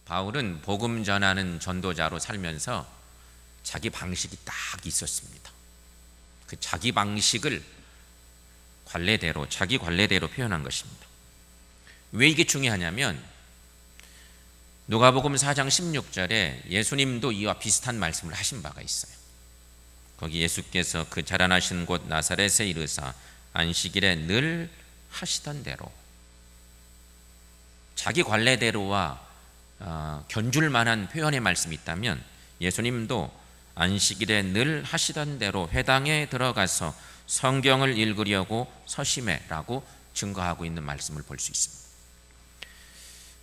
바울은 복음 전하는 전도자로 살면서 자기 방식이 딱 있었습니다. 그 자기 방식을 자기 관례대로 표현한 것입니다. 왜 이게 중요하냐면 누가복음 4장 16절에 예수님도 이와 비슷한 말씀을 하신 바가 있어요. 거기 예수께서 그 자라나신 곳 나사렛에 이르사 안식일에 늘 하시던 대로, 자기 관례대로와 견줄 만한 표현의 말씀이 있다면 예수님도 안식일에 늘 하시던 대로 회당에 들어가서 성경을 읽으려고 서심해라고 증거하고 있는 말씀을 볼 수 있습니다.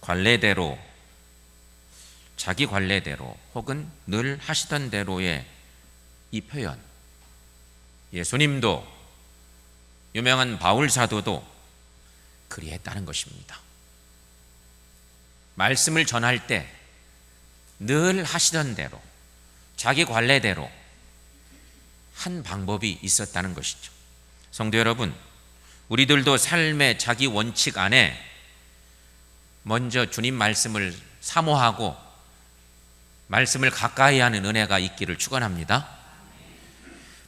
관례대로, 자기 관례대로 혹은 늘 하시던 대로의 이 표현, 예수님도 유명한 바울 사도도 그리했다는 것입니다. 말씀을 전할 때 늘 하시던 대로, 자기 관례대로 한 방법이 있었다는 것이죠. 성도 여러분, 우리들도 삶의 자기 원칙 안에 먼저 주님 말씀을 사모하고 말씀을 가까이 하는 은혜가 있기를 축원합니다.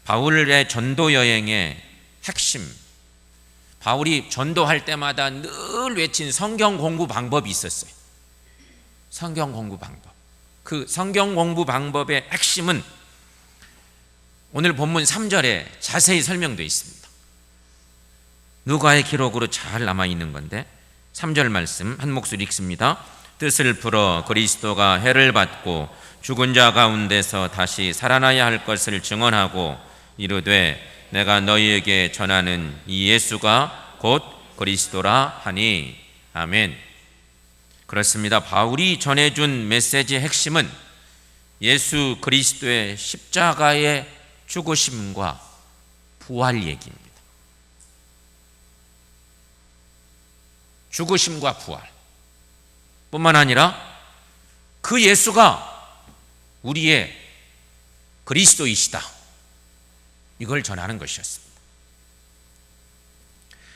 바울의 전도 여행의 핵심, 바울이 전도할 때마다 늘 외친 성경 공부 방법이 있었어요. 성경 공부 방법. 그 성경 공부 방법의 핵심은 오늘 본문 3절에 자세히 설명되어 있습니다. 누가의 기록으로 잘 남아있는 건데 3절 말씀 한 목소리 읽습니다. 뜻을 풀어 그리스도가 해를 받고 죽은 자 가운데서 다시 살아나야 할 것을 증언하고 이르되 내가 너희에게 전하는 이 예수가 곧 그리스도라 하니. 아멘. 그렇습니다. 바울이 전해준 메시지의 핵심은 예수 그리스도의 십자가의 죽으심과 부활 얘기입니다. 죽으심과 부활 뿐만 아니라 그 예수가 우리의 그리스도이시다, 이걸 전하는 것이었습니다.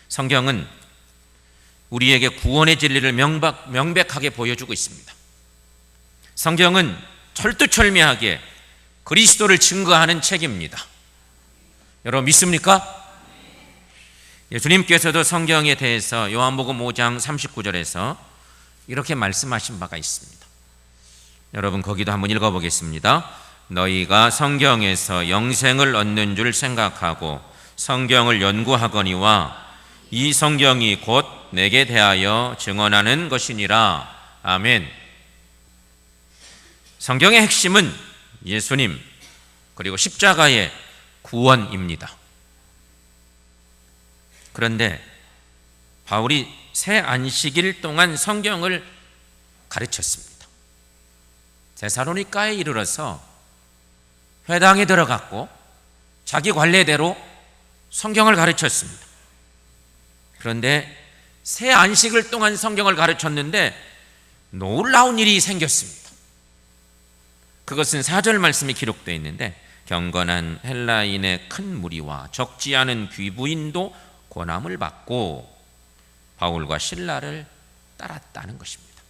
성경은 우리에게 구원의 진리를 명백하게 보여주고 있습니다. 성경은 철두철미하게 그리스도를 증거하는 책입니다. 여러분 믿습니까? 예수님께서도 성경에 대해서 요한복음 5장 39절에서 이렇게 말씀하신 바가 있습니다. 여러분 거기도 한번 읽어보겠습니다. 너희가 성경에서 영생을 얻는 줄 생각하고 성경을 연구하거니와 이 성경이 곧 내게 대하여 증언하는 것이니라. 아멘. 성경의 핵심은 예수님 그리고 십자가의 구원입니다. 그런데 바울이 새 안식일 동안 성경을 가르쳤습니다. 데살로니가에 이르러서 회당에 들어갔고 자기 관례대로 성경을 가르쳤습니다. 그런데 새 안식일 동안 성경을 가르쳤는데 놀라운 일이 생겼습니다. 그것은 4절 말씀이 기록되어 있는데 경건한 헬라인의 큰 무리와 적지 않은 귀부인도 권함을 받고 바울과 실라를 따랐다는 것입니다.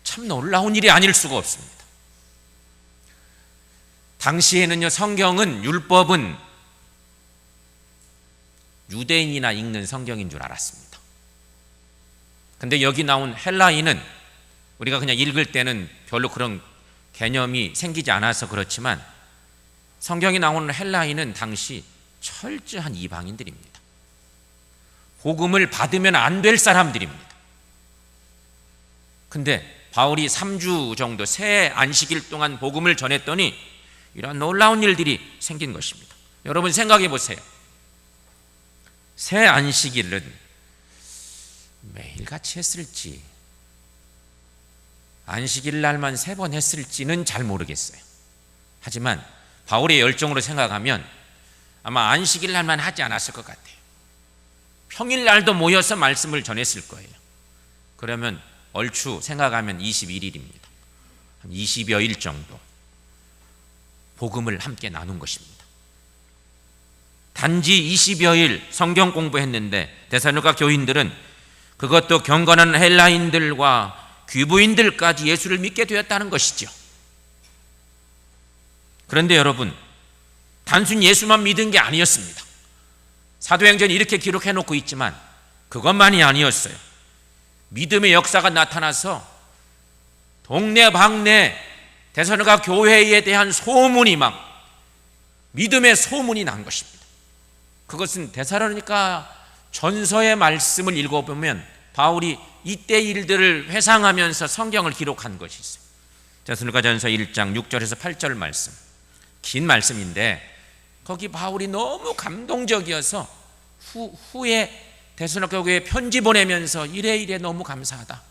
참 놀라운 일이 아닐 수가 없습니다. 당시에는요, 성경은, 율법은 유대인이나 읽는 성경인 줄 알았습니다. 근데 여기 나온 헬라인은 우리가 그냥 읽을 때는 별로 그런 개념이 생기지 않아서 그렇지만 성경이 나오는 헬라인은 당시 철저한 이방인들입니다. 복음을 받으면 안 될 사람들입니다. 근데 바울이 3주 정도 새 안식일 동안 복음을 전했더니 이런 놀라운 일들이 생긴 것입니다. 여러분 생각해 보세요. 새 안식일은 매일같이 했을지 안식일 날만 3번 했을지는 잘 모르겠어요. 하지만 바울의 열정으로 생각하면 아마 안식일 날만 하지 않았을 것 같아요. 평일 날도 모여서 말씀을 전했을 거예요. 그러면 얼추 생각하면 21일입니다. 한 20여 일 정도 복음을 함께 나눈 것입니다. 단지 20여 일 성경 공부했는데 데살로니가 교인들은 그것도 경건한 헬라인들과 귀부인들까지 예수를 믿게 되었다는 것이죠. 그런데 여러분, 단순히 예수만 믿은 게 아니었습니다. 사도행전이 이렇게 기록해 놓고 있지만 그것만이 아니었어요. 믿음의 역사가 나타나서 동네방네 데살로니가 교회에 대한 소문이 막 믿음의 소문이 난 것입니다. 그것은 데살로니가 전서의 말씀을 읽어보면 바울이 이때 일들을 회상하면서 성경을 기록한 것이 있어요. 데살로니가 전서 1장 6절에서 8절 말씀, 긴 말씀인데 거기 바울이 너무 감동적이어서 후에 데살로니가 교회에 편지 보내면서 이래 너무 감사하다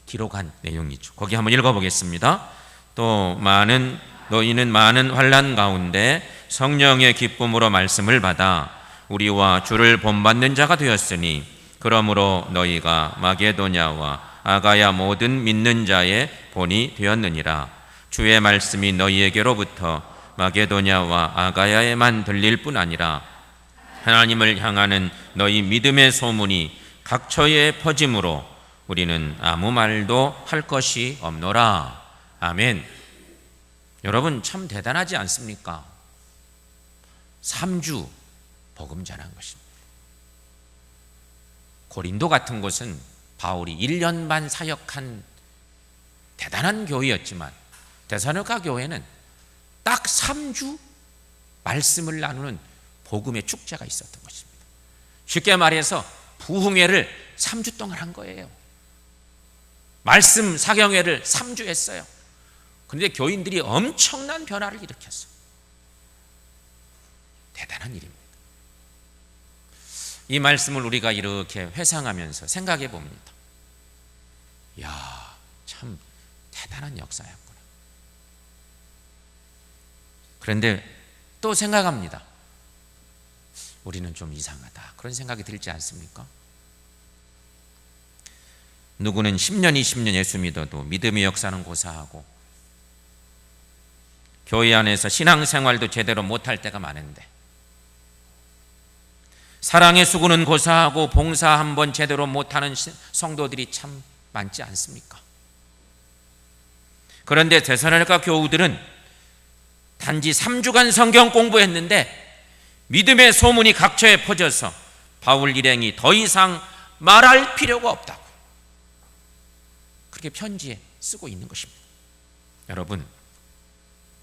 기록한 내용이죠. 거기 한번 읽어보겠습니다. 또 너희는 많은 환난 가운데 성령의 기쁨으로 말씀을 받아 우리와 주를 본받는 자가 되었으니 그러므로 너희가 마게도냐와 아가야 모든 믿는 자의 본이 되었느니라. 주의 말씀이 너희에게로부터 마게도냐와 아가야에만 들릴 뿐 아니라 하나님을 향하는 너희 믿음의 소문이 각처에 퍼짐으로 우리는 아무 말도 할 것이 없노라. 아멘. 여러분 참 대단하지 않습니까? 3주 복음 전한 것입니다. 고린도 같은 곳은 바울이 1년 반 사역한 대단한 교회였지만 데살로니가 교회는 딱 3주 말씀을 나누는 복음의 축제가 있었던 것입니다. 쉽게 말해서 부흥회를 3주 동안 한 거예요. 말씀 사경회를 3주 했어요. 그런데 교인들이 엄청난 변화를 일으켰어요. 대단한 일입니다. 이 말씀을 우리가 이렇게 회상하면서 생각해 봅니다. 이야, 참 대단한 역사였구나. 그런데 또 생각합니다. 우리는 좀 이상하다. 그런 생각이 들지 않습니까? 누구는 10년, 20년 예수 믿어도 믿음의 역사는 고사하고 교회 안에서 신앙생활도 제대로 못할 때가 많은데 사랑의 수고는 고사하고 봉사 한번 제대로 못하는 성도들이 참 많지 않습니까? 그런데 데살로니가 교우들은 단지 3주간 성경 공부했는데 믿음의 소문이 각처에 퍼져서 바울 일행이 더 이상 말할 필요가 없다고 그렇게 편지에 쓰고 있는 것입니다. 여러분,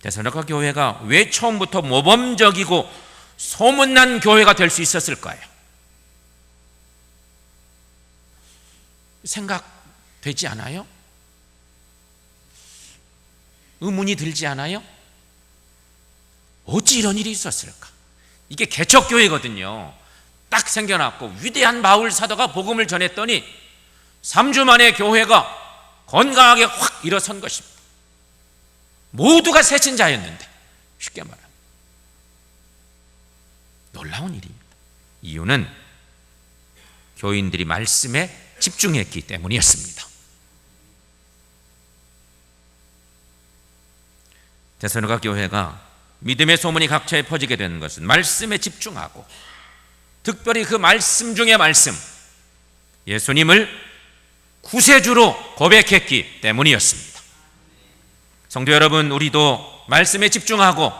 데살로니가 교회가 왜 처음부터 모범적이고 소문난 교회가 될 수 있었을까요? 생각되지 않아요? 의문이 들지 않아요? 어찌 이런 일이 있었을까? 이게 개척교회거든요. 딱 생겨났고 위대한 바울 사도가 복음을 전했더니 3주 만에 교회가 건강하게 확 일어선 것입니다. 모두가 새신자였는데 쉽게 말하면 놀라운 일입니다. 이유는 교인들이 말씀에 집중했기 때문이었습니다. 데살로니가 교회가 믿음의 소문이 각처에 퍼지게 되는 것은 말씀에 집중하고 특별히 그 말씀 중의 말씀 예수님을 구세주로 고백했기 때문이었습니다. 성도 여러분, 우리도 말씀에 집중하고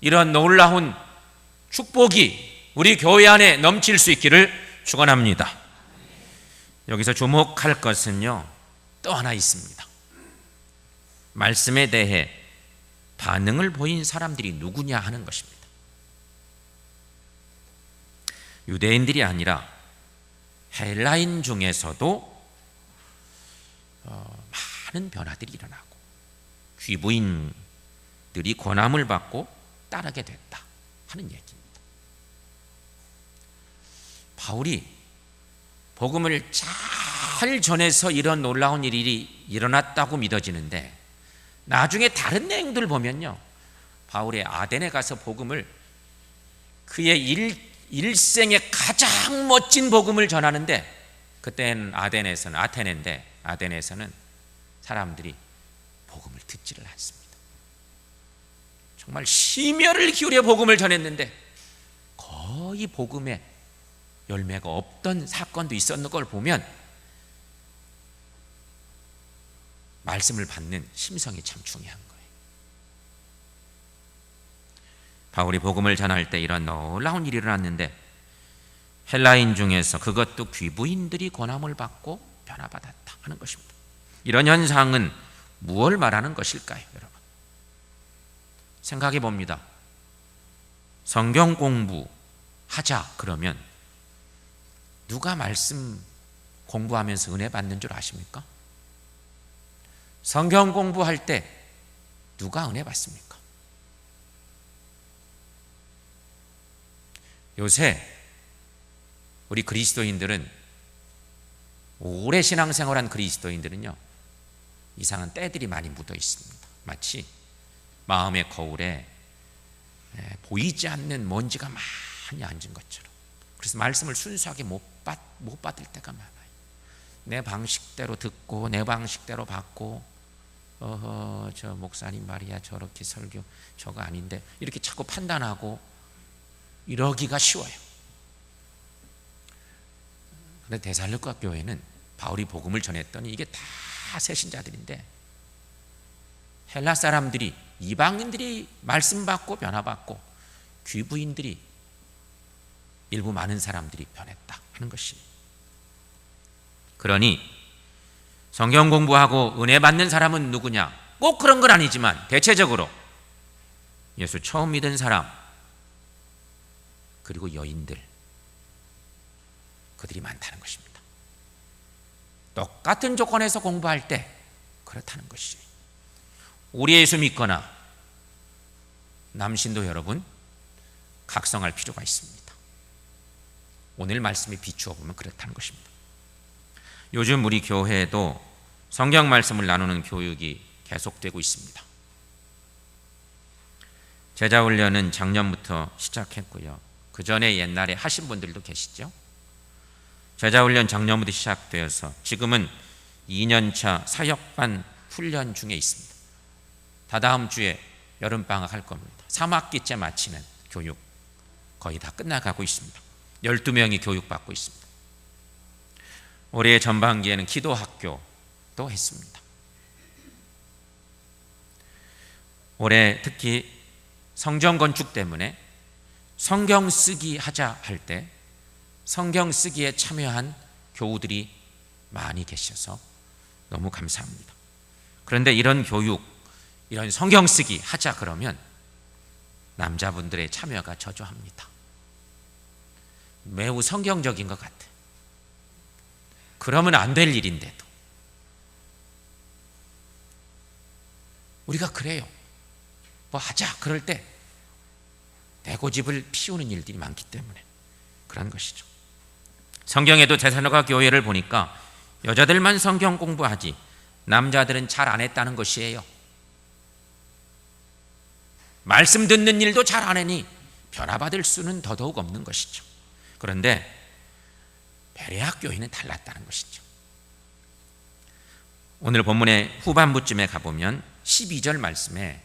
이런 놀라운 축복이 우리 교회 안에 넘칠 수 있기를 축원합니다. 여기서 주목할 것은요, 또 하나 있습니다. 말씀에 대해 반응을 보인 사람들이 누구냐 하는 것입니다. 유대인들이 아니라 헬라인 중에서도 많은 변화들이 일어나고 귀부인들이 권함을 받고 따르게 됐다 하는 얘기입니다. 바울이 복음을 잘 전해서 이런 놀라운 일이 일어났다고 믿어지는데 나중에 다른 내용들을 보면요, 바울의 아덴에 가서 복음을 그의 일생의 가장 멋진 복음을 전하는데 그때는 아테네인데 사람들이 복음을 듣지를 않습니다. 정말 심혈을 기울여 복음을 전했는데 거의 복음에 열매가 없던 사건도 있었는 걸 보면 말씀을 받는 심성이 참 중요한 거예요. 바울이 복음을 전할 때 이런 놀라운 일이 일어났는데 헬라인 중에서 그것도 귀부인들이 권함을 받고 변화받았다 하는 것입니다. 이런 현상은 무엇을 말하는 것일까요, 여러분? 생각해 봅니다. 성경 공부하자 그러면 누가 말씀 공부하면서 은혜 받는 줄 아십니까? 성경 공부할 때 누가 은혜 받습니까? 요새 우리 그리스도인들은, 오래 신앙생활한 그리스도인들은요, 이상한 때들이 많이 묻어 있습니다. 마치 마음의 거울에 보이지 않는 먼지가 많이 앉은 것처럼. 그래서 말씀을 순수하게 못 받을 때가 많아요. 내 방식대로 듣고 내 방식대로 받고, 저 목사님 말이야 저렇게 설교 저거 아닌데, 이렇게 자꾸 판단하고 이러기가 쉬워요. 그런데 데살로니가 교회는 바울이 복음을 전했더니 이게 다 새신자들인데, 헬라 사람들이, 이방인들이 말씀 받고 변화받고 귀부인들이, 일부 많은 사람들이 변했다 하는 것입니다. 그러니 성경 공부하고 은혜 받는 사람은 누구냐? 꼭 그런 건 아니지만 대체적으로 예수 처음 믿은 사람, 그리고 여인들, 그들이 많다는 것입니다. 똑같은 조건에서 공부할 때 그렇다는 것이죠. 우리 예수 믿거나 남신도 여러분, 각성할 필요가 있습니다. 오늘 말씀에 비추어 보면 그렇다는 것입니다. 요즘 우리 교회에도 성경 말씀을 나누는 교육이 계속되고 있습니다. 제자훈련은 작년부터 시작했고요. 그 전에 옛날에 하신 분들도 계시죠. 제자훈련 작년부터 시작되어서 지금은 2년차 사역반 훈련 중에 있습니다. 다다음 주에 여름방학 할 겁니다. 3학기째 마치는 교육 거의 다 끝나가고 있습니다. 12명이 교육받고 있습니다. 올해 전반기에는 기도학교도 했습니다. 올해 특히 성경 건축 때문에 성경 쓰기 하자 할 때 성경 쓰기에 참여한 교우들이 많이 계셔서 너무 감사합니다. 그런데 이런 교육, 이런 성경 쓰기 하자 그러면 남자분들의 참여가 저조합니다. 매우 성경적인 것 같아요. 그러면 안 될 일인데도 우리가 그래요. 뭐 하자 그럴 때 내 고집을 피우는 일들이 많기 때문에 그런 것이죠. 성경에도 데살로니가 교회를 보니까 여자들만 성경 공부하지 남자들은 잘 안 했다는 것이에요. 말씀 듣는 일도 잘 안 하니 변화받을 수는 더더욱 없는 것이죠. 그런데 베레아 교회는 달랐다는 것이죠. 오늘 본문의 후반부쯤에 가보면 12절 말씀에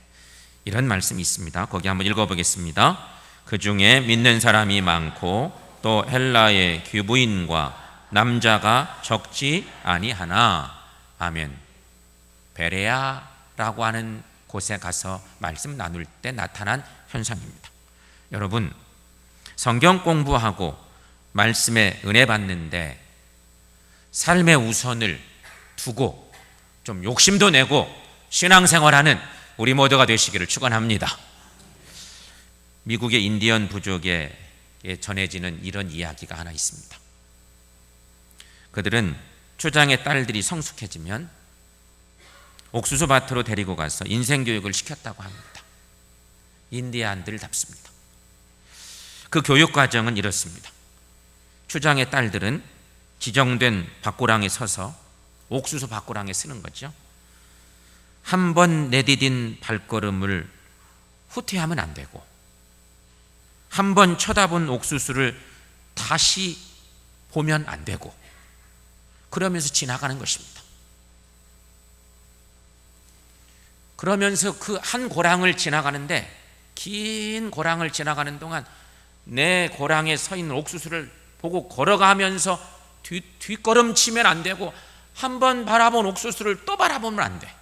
이런 말씀이 있습니다. 거기 한번 읽어보겠습니다. 그 중에 믿는 사람이 많고 또 헬라의 귀부인과 남자가 적지 아니하나. 아멘. 베레아라고 하는 곳에 가서 말씀 나눌 때 나타난 현상입니다. 여러분, 성경 공부하고 말씀에 은혜 받는데 삶의 우선을 두고 좀 욕심도 내고 신앙생활하는 우리 모두가 되시기를 축원합니다. 미국의 인디언 부족에 전해지는 이런 이야기가 하나 있습니다. 그들은 초장의 딸들이 성숙해지면 옥수수 밭으로 데리고 가서 인생 교육을 시켰다고 합니다. 인디안들답습니다. 그 교육 과정은 이렇습니다. 초장의 딸들은 지정된 밭고랑에 서서 옥수수 밭고랑에 쓰는 거죠. 한 번 내디딘 발걸음을 후퇴하면 안 되고, 한 번 쳐다본 옥수수를 다시 보면 안 되고, 그러면서 지나가는 것입니다. 그러면서 그 한 고랑을 지나가는데, 긴 고랑을 지나가는 동안 내 고랑에 서 있는 옥수수를 보고 걸어가면서 뒷걸음 치면 안 되고 한 번 바라본 옥수수를 또 바라보면 안 돼.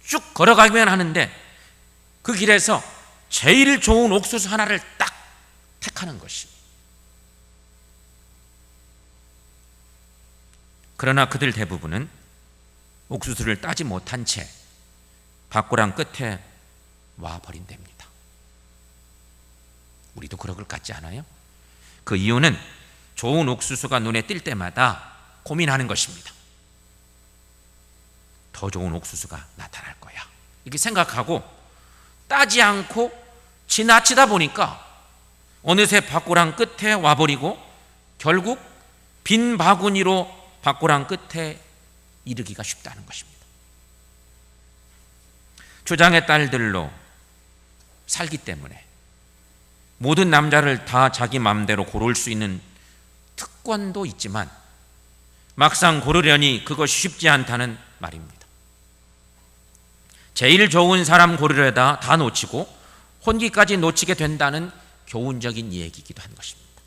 쭉 걸어가기만 하는데 그 길에서 제일 좋은 옥수수 하나를 딱 택하는 것이. 그러나 그들 대부분은 옥수수를 따지 못한 채 밭고랑 끝에 와버린답니다. 우리도 그럴 것 같지 않아요? 그 이유는 좋은 옥수수가 눈에 띌 때마다 고민하는 것입니다. 더 좋은 옥수수가 나타날 거야, 이렇게 생각하고 따지 않고 지나치다 보니까 어느새 밭고랑 끝에 와버리고 결국 빈 바구니로 밭고랑 끝에 이르기가 쉽다는 것입니다. 조장의 딸들로 살기 때문에 모든 남자를 다 자기 마음대로 고를 수 있는 특권도 있지만 막상 고르려니 그것이 쉽지 않다는 말입니다. 제일 좋은 사람 고르려다 다 놓치고 혼기까지 놓치게 된다는 교훈적인 얘기이기도 한 것입니다.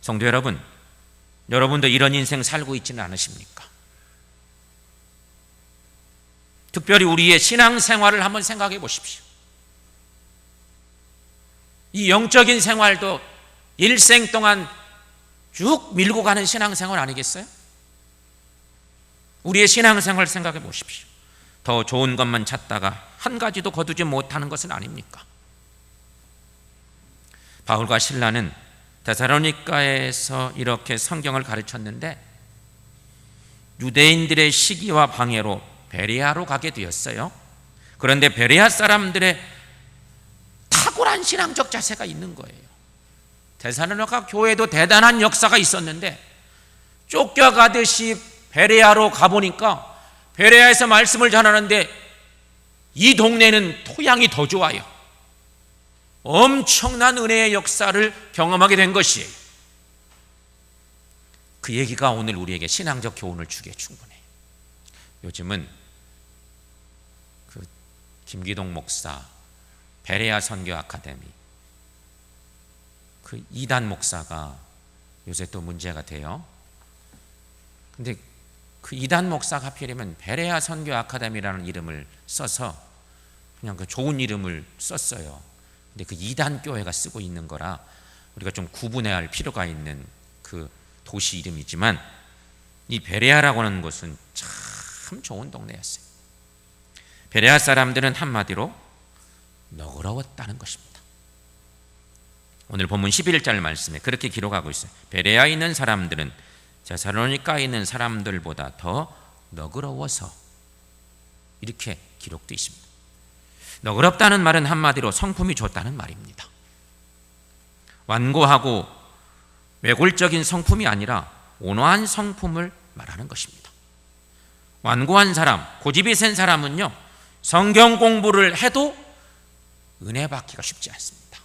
성도 여러분, 여러분도 이런 인생 살고 있지는 않으십니까? 특별히 우리의 신앙생활을 한번 생각해 보십시오. 이 영적인 생활도 일생 동안 쭉 밀고 가는 신앙생활 아니겠어요? 우리의 신앙생활 생각해 보십시오. 더 좋은 것만 찾다가 한 가지도 거두지 못하는 것은 아닙니까? 바울과 실라는 데살로니가에서 이렇게 성경을 가르쳤는데 유대인들의 시기와 방해로 베레아로 가게 되었어요. 그런데 베레아 사람들의 탁월한 신앙적 자세가 있는 거예요. 데살로니가 교회도 대단한 역사가 있었는데 쫓겨가듯이 베레아로 가보니까 베레아에서 말씀을 전하는데 이 동네는 토양이 더 좋아요. 엄청난 은혜의 역사를 경험하게 된 것이에요. 그 얘기가 오늘 우리에게 신앙적 교훈을 주기에 충분해요. 요즘은 그 김기동 목사 베레아 선교 아카데미 그 이단 목사가 요새 또 문제가 돼요. 근데 그 이단 목사가 하필이면 베레아 선교 아카데미라는 이름을 써서 그냥 그 좋은 이름을 썼어요. 근데 그 이단 교회가 쓰고 있는 거라 우리가 좀 구분해야 할 필요가 있는 그 도시 이름이지만 이 베레아라고 하는 곳은 참 좋은 동네였어요. 베레아 사람들은 한마디로 너그러웠다는 것입니다. 오늘 본문 11절 말씀에 그렇게 기록하고 있어요. 베레아에 있는 사람들은 데살로니가에 있는 사람들보다 더 너그러워서, 이렇게 기록되어 있습니다. 너그럽다는 말은 한마디로 성품이 좋다는 말입니다. 완고하고 외골적인 성품이 아니라 온화한 성품을 말하는 것입니다. 완고한 사람, 고집이 센 사람은요, 성경 공부를 해도 은혜 받기가 쉽지 않습니다.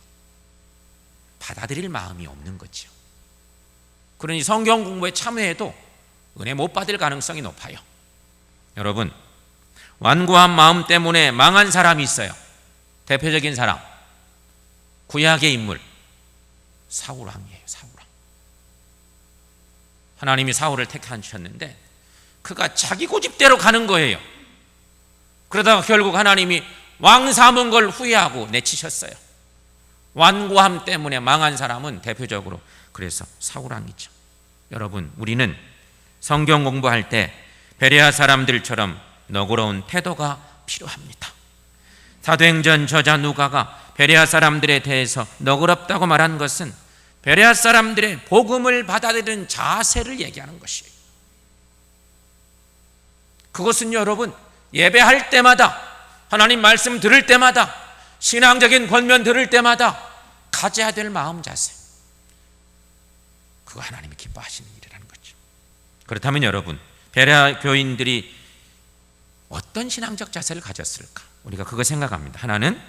받아들일 마음이 없는 거죠. 그러니 성경 공부에 참여해도 은혜 못 받을 가능성이 높아요. 여러분, 완고한 마음 때문에 망한 사람이 있어요. 대표적인 사람, 구약의 인물 사울 왕이에요. 사울 왕. 하나님이 사울을 택하셨는데 그가 자기 고집대로 가는 거예요. 그러다가 결국 하나님이 왕 삼은 걸 후회하고 내치셨어요. 완고함 때문에 망한 사람은 대표적으로 그래서 사울 왕이죠. 여러분, 우리는 성경 공부할 때 베레아 사람들처럼 너그러운 태도가 필요합니다. 사도행전 저자 누가가 베레아 사람들에 대해서 너그럽다고 말한 것은 베레아 사람들의 복음을 받아들이는 자세를 얘기하는 것이에요. 그것은 여러분, 예배할 때마다, 하나님 말씀 들을 때마다, 신앙적인 권면 들을 때마다 가져야 될 마음 자세, 그거 하나님이 기뻐하시는 일이라는 거죠. 그렇다면 여러분, 베레아 교인들이 어떤 신앙적 자세를 가졌을까? 우리가 그거 생각합니다. 하나는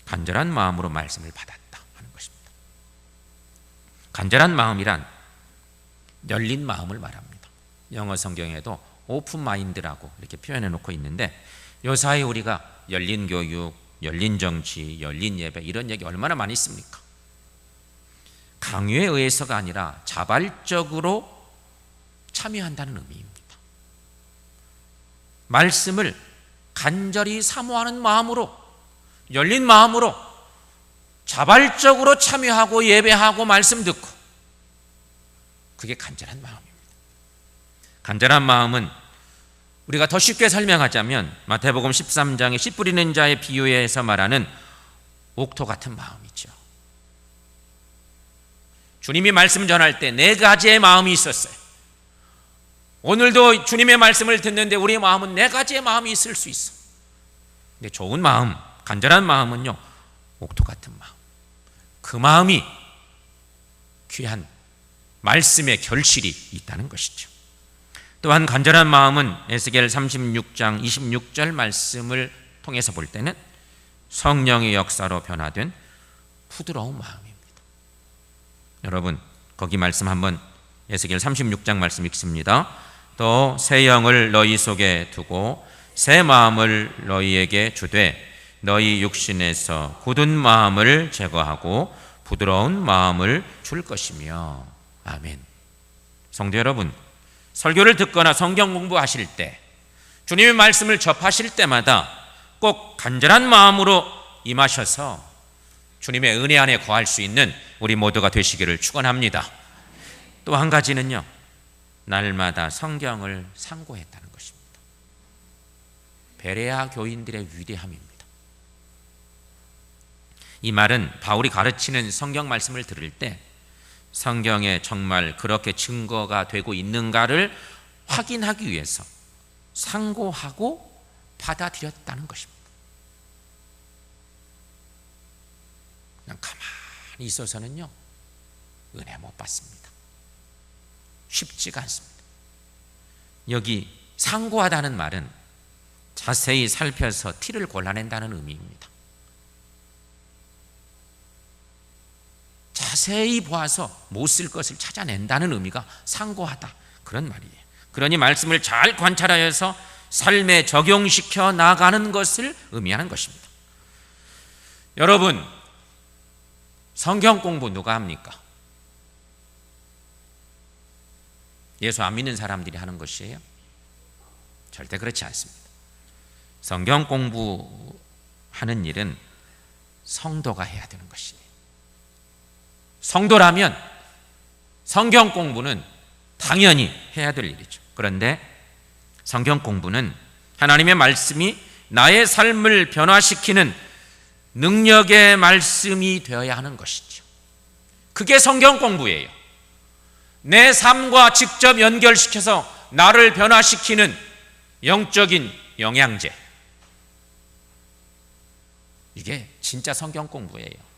간절한 마음으로 말씀을 받았다 하는 것입니다. 간절한 마음이란 열린 마음을 말합니다. 영어 성경에도 오픈 마인드라고 이렇게 표현해 놓고 있는데, 요사이 우리가 열린 교육, 열린 정치, 열린 예배 이런 얘기 얼마나 많이 씁니까? 강요에 의해서가 아니라 자발적으로 참여한다는 의미입니다. 말씀을 간절히 사모하는 마음으로, 열린 마음으로 자발적으로 참여하고 예배하고 말씀 듣고, 그게 간절한 마음입니다. 간절한 마음은 우리가 더 쉽게 설명하자면 마태복음 13장의 씨 뿌리는 자의 비유에서 말하는 옥토 같은 마음이죠. 주님이 말씀 전할 때 네 가지의 마음이 있었어요. 오늘도 주님의 말씀을 듣는데 우리의 마음은 네 가지의 마음이 있을 수 있어. 근데 좋은 마음, 간절한 마음은요, 옥토 같은 마음. 그 마음이 귀한 말씀의 결실이 있다는 것이죠. 또한 간절한 마음은 에스겔 36장 26절 말씀을 통해서 볼 때는 성령의 역사로 변화된 부드러운 마음입니다. 여러분, 거기 말씀 한번 에스겔 36장 말씀 읽습니다. 또 새 영을 너희 속에 두고 새 마음을 너희에게 주되 너희 육신에서 굳은 마음을 제거하고 부드러운 마음을 줄 것이며. 아멘. 성도 여러분, 설교를 듣거나 성경 공부하실 때, 주님의 말씀을 접하실 때마다 꼭 간절한 마음으로 임하셔서 주님의 은혜 안에 거할 수 있는 우리 모두가 되시기를 축원합니다. 또 한 가지는요, 날마다 성경을 상고했다는 것입니다. 베레아 교인들의 위대함입니다. 이 말은 바울이 가르치는 성경 말씀을 들을 때 성경에 정말 그렇게 증거가 되고 있는가를 확인하기 위해서 상고하고 받아들였다는 것입니다. 그냥 가만히 있어서는요, 은혜 못 받습니다. 쉽지가 않습니다. 여기 상고하다는 말은 자세히 살펴서 티를 골라낸다는 의미입니다. 자세히 보아서 못 쓸 것을 찾아낸다는 의미가 상고하다, 그런 말이에요. 그러니 말씀을 잘 관찰하여서 삶에 적용시켜 나가는 것을 의미하는 것입니다. 여러분, 성경 공부 누가 합니까? 예수 안 믿는 사람들이 하는 것이에요? 절대 그렇지 않습니다. 성경 공부하는 일은 성도가 해야 되는 것이에요. 성도라면 성경 공부는 당연히 해야 될 일이죠. 그런데 성경 공부는 하나님의 말씀이 나의 삶을 변화시키는 능력의 말씀이 되어야 하는 것이죠. 그게 성경 공부예요. 내 삶과 직접 연결시켜서 나를 변화시키는 영적인 영양제. 이게 진짜 성경 공부예요.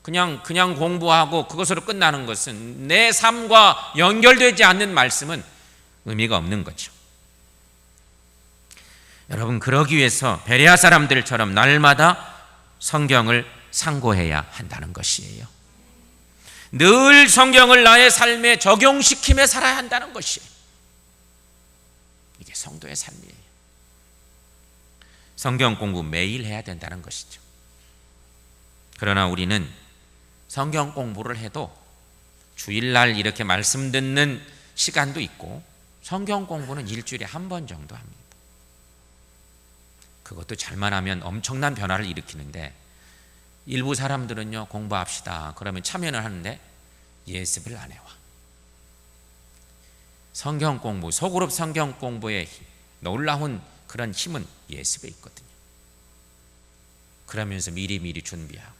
그냥 공부하고 그것으로 끝나는 것은, 내 삶과 연결되지 않는 말씀은 의미가 없는 거죠. 여러분, 그러기 위해서 베레아 사람들처럼 날마다 성경을 상고해야 한다는 것이에요. 늘 성경을 나의 삶에 적용시키며 살아야 한다는 것이에요. 이게 성도의 삶이에요. 성경 공부 매일 해야 된다는 것이죠. 그러나 우리는 성경 공부를 해도 주일날 이렇게 말씀 듣는 시간도 있고, 성경 공부는 일주일에 한 번 정도 합니다. 그것도 잘만 하면 엄청난 변화를 일으키는데, 일부 사람들은요, 공부합시다 그러면 참여는 하는데 예습을 안 해와. 성경 공부, 소그룹 성경 공부의 놀라운 그런 힘은 예습에 있거든요. 그러면서 미리 준비하고,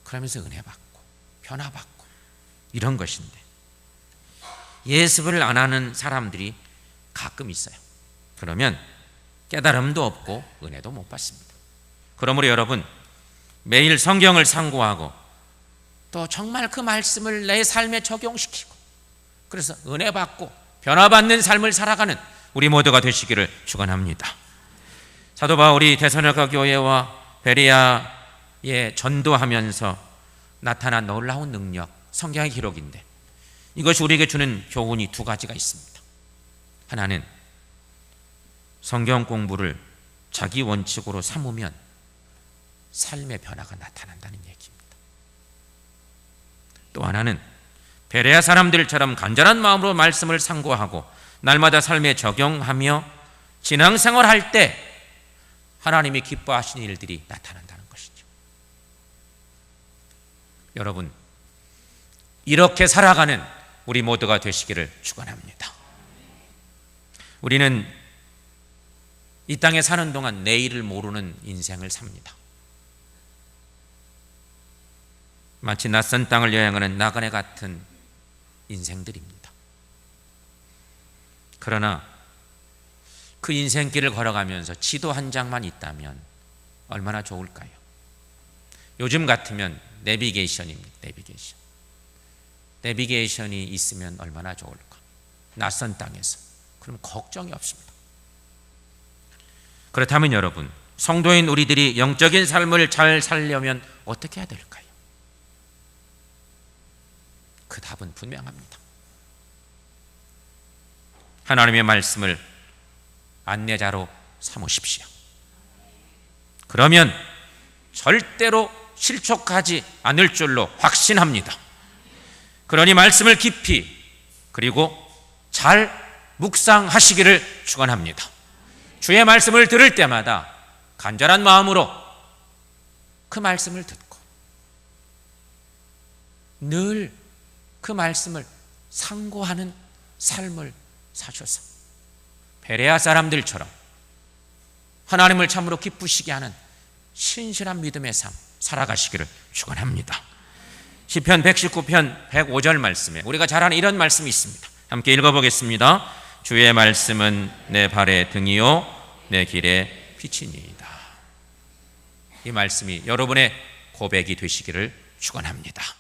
그러면서 은혜 받고 변화 받고 이런 것인데, 예습을 안 하는 사람들이 가끔 있어요. 그러면 깨달음도 없고 은혜도 못 받습니다. 그러므로 여러분, 매일 성경을 상고하고 또 정말 그 말씀을 내 삶에 적용시키고, 그래서 은혜 받고 변화받는 삶을 살아가는 우리 모두가 되시기를 축원합니다. 사도 바울이 데살로니가 교회와 베레아에 전도하면서 나타난 놀라운 능력, 성경의 기록인데, 이것이 우리에게 주는 교훈이 두 가지가 있습니다. 하나는 성경 공부를 자기 원칙으로 삼으면 삶의 변화가 나타난다는 얘기입니다. 또 하나는 베레아 사람들처럼 간절한 마음으로 말씀을 상고하고 날마다 삶에 적용하며 신앙생활할 때 하나님이 기뻐하시는 일들이 나타난다는 것이죠. 여러분, 이렇게 살아가는 우리 모두가 되시기를 축원합니다. 우리는 이 땅에 사는 동안 내일을 모르는 인생을 삽니다. 마치 낯선 땅을 여행하는 나그네 같은 인생들입니다. 그러나 그 인생길을 걸어가면서 지도 한 장만 있다면 얼마나 좋을까요? 요즘 같으면 내비게이션입니다. 내비게이션이 있으면 얼마나 좋을까? 낯선 땅에서. 그럼 걱정이 없습니다. 그렇다면 여러분, 성도인 우리들이 영적인 삶을 잘 살려면 어떻게 해야 될까요? 그 답은 분명합니다. 하나님의 말씀을 안내자로 삼으십시오. 그러면 절대로 실족하지 않을 줄로 확신합니다. 그러니 말씀을 깊이 그리고 잘 묵상하시기를 축원합니다. 주의 말씀을 들을 때마다 간절한 마음으로 그 말씀을 듣고 늘 그 말씀을 상고하는 삶을 사셔서 베레아 사람들처럼 하나님을 참으로 기쁘시게 하는 신실한 믿음의 삶 살아가시기를 축원합니다. 시편 119편 105절 말씀에 우리가 잘 아는 이런 말씀이 있습니다. 함께 읽어보겠습니다. 주의 말씀은 내 발의 등이요 내 길의 빛이니이다. 이 말씀이 여러분의 고백이 되시기를 축원합니다.